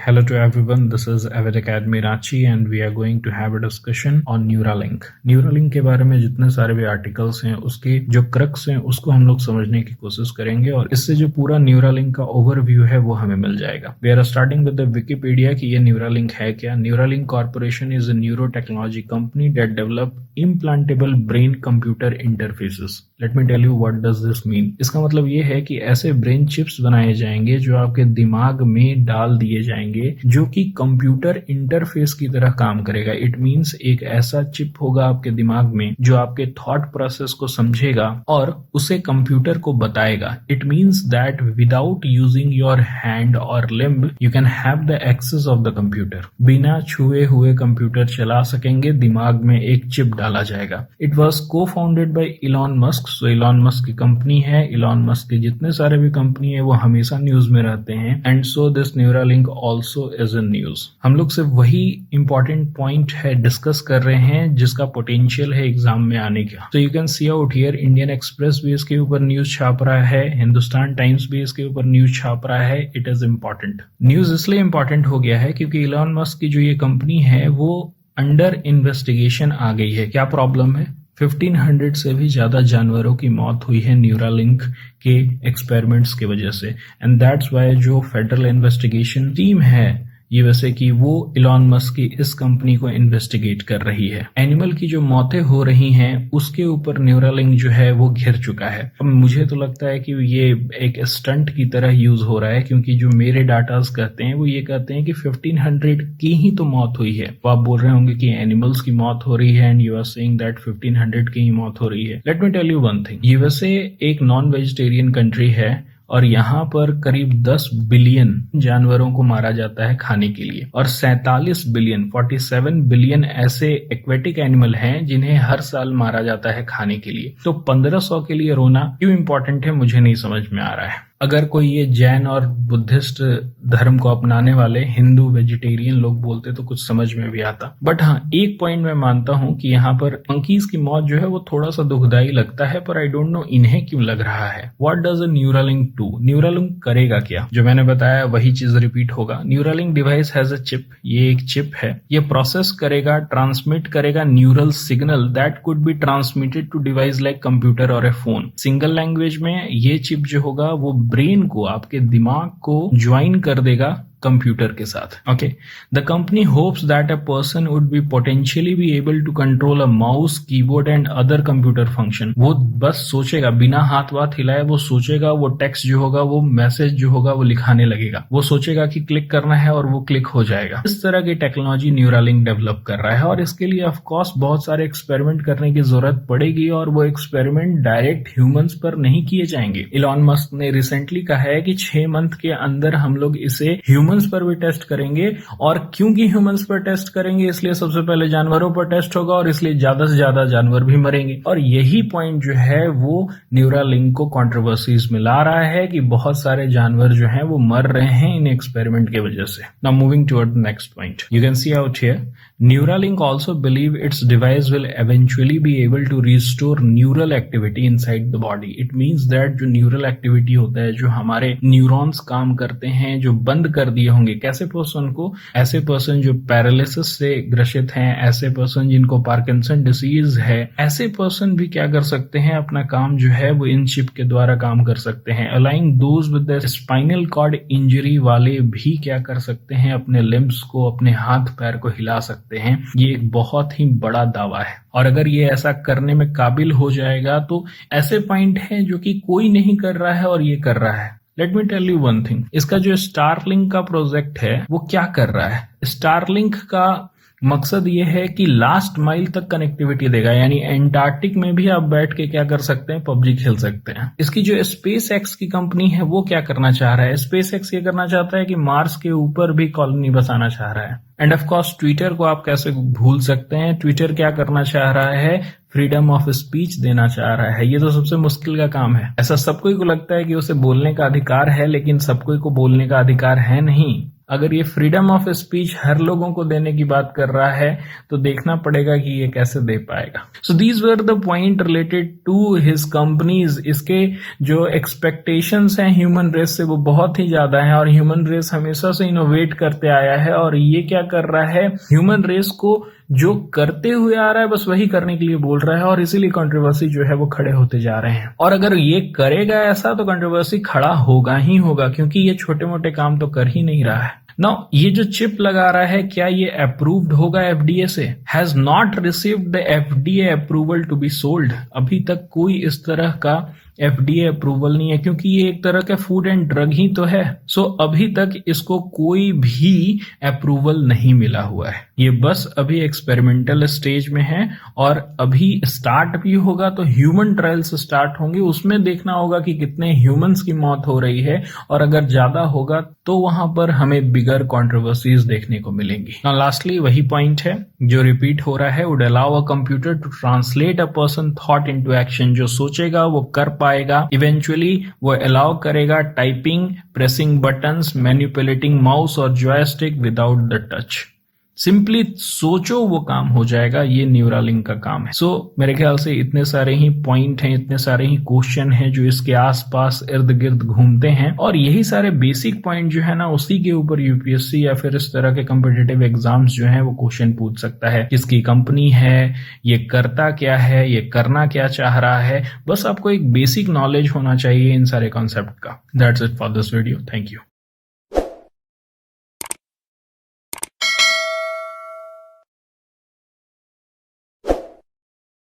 Hello to everyone, this is Avid Academy Ranchi and we are going to have a discussion on Neuralink. Neuralink के बारे में जितने सारे भी articles हैं उसके जो क्रक्स हैं उसको हम लोग समझने की कोशिश करेंगे और इससे जो पूरा Neuralink का ओवरव्यू है वो हमें मिल जाएगा. We are starting with the Wikipedia कि ये Neuralink है क्या. Neuralink Corporation is a neurotechnology company that develop implantable brain computer interfaces. Let me tell you what does this mean. इसका मतलब ये है कि ऐसे ब्रेन चिप्स बनाए जाएंगे जो आपके दिमाग में डाल दिए जाएंगे जो कि कंप्यूटर इंटरफेस की तरह काम करेगा. इट मींस एक ऐसा चिप होगा आपके दिमाग में जो आपके थॉट प्रोसेस को समझेगा और उसे कंप्यूटर को बताएगा. It means that without using your hand और limb you can have the access of the computer. बिना छुए हुए कंप्यूटर चला सकेंगे. दिमाग में एक चिप डाला जाएगा. इट वॉज को founded by Elon Musk. So Elon Musk की कंपनी है. इलॉन मस्क के जितने सारे भी कंपनी है वो हमेशा न्यूज में रहते हैं. And so this Neuralink also is in news. हम लोग सिर्फ वही इंपॉर्टेंट पॉइंट है डिस्कस कर रहे हैं जिसका पोटेंशियल है एग्जाम में आने का. तो you can see out here Indian express भी इसके ऊपर न्यूज छाप रहा है. हिंदुस्तान टाइम्स भी इसके ऊपर न्यूज छाप रहा है. It is important. न्यूज इसलिए इंपॉर्टेंट हो गया है क्योंकि इलॉन मस्क की जो ये कंपनी है वो अंडर इन्वेस्टिगेशन आ गई है. क्या प्रॉब्लम है? 1500 से भी ज्यादा जानवरों की मौत हुई है न्यूरालिंक के एक्सपेरिमेंट्स की वजह से. एंड दैट्स वाई जो फेडरल इन्वेस्टिगेशन टीम है ये वैसे कि वो इलॉन मस्क की इस कंपनी को इन्वेस्टिगेट कर रही है. एनिमल की जो मौतें हो रही हैं उसके ऊपर न्यूरालिंक जो है वो घिर चुका है. अब मुझे तो लगता है कि ये एक स्टंट की तरह यूज हो रहा है क्योंकि जो मेरे डाटाज कहते हैं वो ये कहते हैं कि 1500 की ही तो मौत हुई है. तो आप बोल रहे होंगे कि एनिमल्स की मौत हो रही है and you are saying that 1500 की ही मौत हो रही है. Let me tell you one thing. USA एक नॉन वेजिटेरियन कंट्री है और यहाँ पर करीब 10 बिलियन जानवरों को मारा जाता है खाने के लिए और 47 बिलियन ऐसे एक्वेटिक एनिमल हैं जिन्हें हर साल मारा जाता है खाने के लिए. तो 1500 के लिए रोना क्यों इंपॉर्टेंट है मुझे नहीं समझ में आ रहा है. अगर कोई ये जैन और बुद्धिस्ट धर्म को अपनाने वाले हिंदू वेजिटेरियन लोग बोलते तो कुछ समझ में भी आता. बट हाँ, एक पॉइंट मैं मानता हूं कि यहाँ पर मंकीज की मौत जो है वो थोड़ा सा दुखदाई लगता है पर आई डोंट नो इन्हें क्यों लग रहा है. What does a Neuralink do? Neuralink करेगा क्या? जो मैंने बताया वही चीज रिपीट होगा. Neuralink device has a chip. ये एक चिप है. ये प्रोसेस करेगा, ट्रांसमिट करेगा neural signal that could be transmitted to device like computer or a phone. Single language में ये चिप जो होगा वो ब्रेन को, आपके दिमाग को ज्वाइन कर देगा कंप्यूटर के साथ. Okay. The company hopes that a person would be potentially be able to control a mouse, keyboard and other computer function. वो बस सोचेगा, बिना हाथ वाथ हिलाए वो सोचेगा, वो टेक्स्ट जो होगा, वो मैसेज जो होगा वो लिखाने लगेगा. वो सोचेगा कि क्लिक करना है और वो क्लिक हो जाएगा. इस तरह की टेक्नोलॉजी न्यूरालिंक डेवलप कर रहा है और इसके लिए ऑफ कोर्स बहुत सारे एक्सपेरिमेंट करने की जरूरत पड़ेगी और वो एक्सपेरिमेंट डायरेक्ट ह्यूमंस पर नहीं किए जाएंगे. इलॉन मस्क ने रिसेंटली कहा है कि 6 मंथ के अंदर हम लोग इसे ह्यूमंस पर भी टेस्ट करेंगे. और क्योंकि ह्यूमंस पर टेस्ट करेंगे इसलिए सबसे पहले जानवरों पर टेस्ट होगा और इसलिए ज्यादा से ज्यादा जानवर भी मरेंगे. और यही पॉइंट जो है वो न्यूरालिंक को कंट्रोवर्सीज में ला रहा है कि बहुत सारे जानवर जो हैं वो मर रहे हैं इन एक्सपेरिमेंट के वजह से. Now moving toward the next point. You can see out here Neuralink also believe its device will eventually be able to restore neural activity inside the body. It means that जो neural activity होता है, जो हमारे neurons काम करते हैं, जो बंद कर दिए होंगे. कैसे पर्सन को? ऐसे पर्सन जो पैरालिसिस से ग्रसित हैं, ऐसे पर्सन जिनको पार्किंसन डिसीज है, ऐसे पर्सन भी क्या कर सकते हैं? अपना काम जो है वो इन चिप के द्वारा काम कर सकते हैं. Aligning those with the spinal cord injury वाले भी क्या कर सकते हैं? अपने लिम्ब्स को, अपने हाथ पैर को हिला सकते हैं. ये एक बहुत ही बड़ा दावा है और अगर ये ऐसा करने में काबिल हो जाएगा तो ऐसे पॉइंट है जो कि कोई नहीं कर रहा है और ये कर रहा है. Let me tell you one thing. इसका जो स्टारलिंक का प्रोजेक्ट है वो क्या कर रहा है? स्टारलिंक का मकसद ये है कि लास्ट माइल तक कनेक्टिविटी देगा. यानी एंटार्क्टिक में भी आप बैठ के क्या कर सकते हैं? पबजी खेल सकते हैं. इसकी जो स्पेस एक्स की कंपनी है वो क्या करना चाह रहा है? स्पेस एक्स ये करना चाहता है कि मार्स के ऊपर भी कॉलोनी बसाना चाह रहा है. एंड ऑफ कोर्स ट्विटर को आप कैसे भूल सकते हैं? ट्विटर क्या करना चाह रहा है? फ्रीडम ऑफ स्पीच देना चाह रहा है. ये तो सबसे मुश्किल का काम है. ऐसा सबको को लगता है कि उसे बोलने का अधिकार है लेकिन सबको को बोलने का अधिकार है नहीं. अगर ये फ्रीडम ऑफ स्पीच हर लोगों को देने की बात कर रहा है तो देखना पड़ेगा कि ये कैसे दे पाएगा। So these were the point related to his companies. इसके जो एक्सपेक्टेशंस हैं ह्यूमन रेस से वो बहुत ही ज्यादा है और ह्यूमन रेस हमेशा से इनोवेट करते आया है और ये क्या कर रहा है, ह्यूमन रेस को जो करते हुए आ रहा है बस वही करने के लिए बोल रहा है और इसीलिए कंट्रोवर्सी जो है वो खड़े होते जा रहे हैं। और अगर ये करेगा ऐसा तो कंट्रोवर्सी खड़ा होगा ही होगा, क्योंकि ये छोटे मोटे काम तो कर ही नहीं रहा है। नाउ ये जो चिप लगा रहा है क्या ये अप्रूव्ड होगा एफडीए से? Has not received the FDA approval to be sold. अभी तक कोई इस तरह का एफडीए अप्रूवल नहीं है, क्योंकि ये एक तरह का फूड एंड ड्रग ही तो है। सो अभी तक इसको कोई भी अप्रूवल नहीं मिला हुआ है। ये बस अभी एक्सपेरिमेंटल स्टेज में है और अभी स्टार्ट भी होगा तो ह्यूमन ट्रायल्स स्टार्ट होंगे, उसमें देखना होगा कि कितने ह्यूमंस की मौत हो रही है और अगर ज्यादा होगा तो वहां पर हमें बिगर कंट्रोवर्सीज देखने को मिलेंगी। नाउ लास्टली वही पॉइंट है जो रिपीट हो रहा है, would allow a computer to translate a person thought into action. जो सोचेगा वो कर पाएगा, इवेंचुअली वो अलाउ करेगा typing, pressing buttons, manipulating mouse और joystick without the touch. Simply सोचो वो काम हो जाएगा, ये न्यूरालिंक का काम है। सो मेरे ख्याल से इतने सारे ही पॉइंट हैं, इतने सारे ही क्वेश्चन हैं जो इसके आसपास इर्द गिर्द घूमते हैं और यही सारे बेसिक पॉइंट जो है ना उसी के ऊपर यूपीएससी या फिर इस तरह के कॉम्पिटिटिव एग्जाम्स जो है वो क्वेश्चन पूछ सकता है। किसकी कंपनी है, ये करता क्या है, ये करना क्या चाह रहा है, बस आपको एक बेसिक नॉलेज होना चाहिए इन सारे कॉन्सेप्ट का। That's it for this video. Thank you.